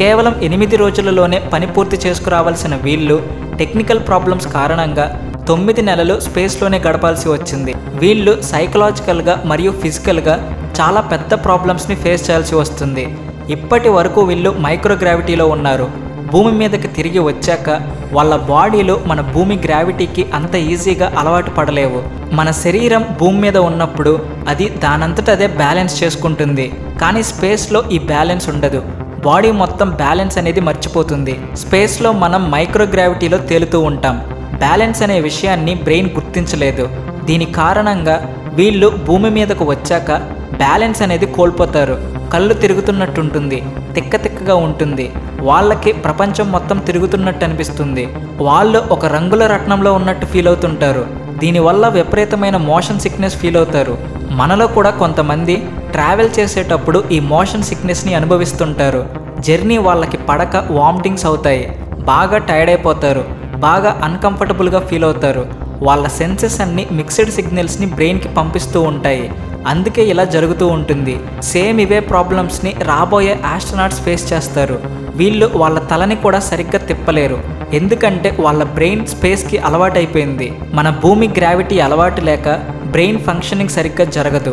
కేవలం 8 రోజులలోనే పని పూర్తి చేసుకురావాల్సిన వీళ్ళు టెక్నికల్ ప్రాబ్లమ్స్ కారణంగా 9 నెలలు స్పేస్లోనే గడపాల్సి వచ్చింది. వీళ్ళు సైకలాజికల్గా మరియు ఫిజికల్గా చాలా పెద్ద ప్రాబ్లమ్స్ని ఫేస్ చేయాల్సి వస్తుంది. ఇప్పటి వరకు వీళ్ళు మైక్రోగ్రావిటీలో ఉన్నారు. భూమి మీదకి తిరిగి వచ్చాక వాళ్ళ బాడీలు మన భూమి గ్రావిటీకి అంత ఈజీగా అలవాటు పడలేవు. మన శరీరం భూమి మీద ఉన్నప్పుడు అది దానంతట అదే బ్యాలెన్స్ చేసుకుంటుంది. కానీ స్పేస్లో ఈ బ్యాలెన్స్ ఉండదు. బాడీ మొత్తం బ్యాలెన్స్ అనేది మర్చిపోతుంది. స్పేస్లో మనం మైక్రోగ్రావిటీలో తేలుతూ ఉంటాం. బ్యాలెన్స్ అనే విషయాన్ని బ్రెయిన్ గుర్తించలేదు. దీని కారణంగా వీళ్ళు భూమి మీదకు వచ్చాక బ్యాలెన్స్ అనేది కోల్పోతారు. కళ్ళు తిరుగుతున్నట్టుంటుంది, తిక్కగా ఉంటుంది. వాళ్ళకి ప్రపంచం మొత్తం తిరుగుతున్నట్టు అనిపిస్తుంది. వాళ్ళు ఒక రంగుల రత్నంలో ఉన్నట్టు ఫీల్ అవుతుంటారు. దీనివల్ల విపరీతమైన మోషన్ సిక్నెస్ ఫీల్ అవుతారు. మనలో కూడా కొంతమంది ట్రావెల్ చేసేటప్పుడు ఈ మోషన్ సిక్నెస్ని అనుభవిస్తుంటారు. జర్నీ వాళ్ళకి పడక వామిటింగ్స్ అవుతాయి, బాగా టైర్డ్ అయిపోతారు, బాగా అన్కంఫర్టబుల్గా ఫీల్ అవుతారు. వాళ్ళ సెన్సెస్ అన్ని మిక్స్డ్ సిగ్నల్స్ని బ్రెయిన్కి పంపిస్తూ ఉంటాయి. అందుకే ఇలా జరుగుతూ ఉంటుంది. సేమ్ ఇవే ప్రాబ్లమ్స్ని రాబోయే ఆస్ట్రోనాట్స్ ఫేస్ చేస్తారు. వీళ్ళు వాళ్ళ తలని కూడా సరిగ్గా తిప్పలేరు, ఎందుకంటే వాళ్ళ బ్రెయిన్ స్పేస్కి అలవాటు అయిపోయింది. మన భూమి గ్రావిటీ అలవాటు లేక బ్రెయిన్ ఫంక్షనింగ్ సరిగ్గా జరగదు.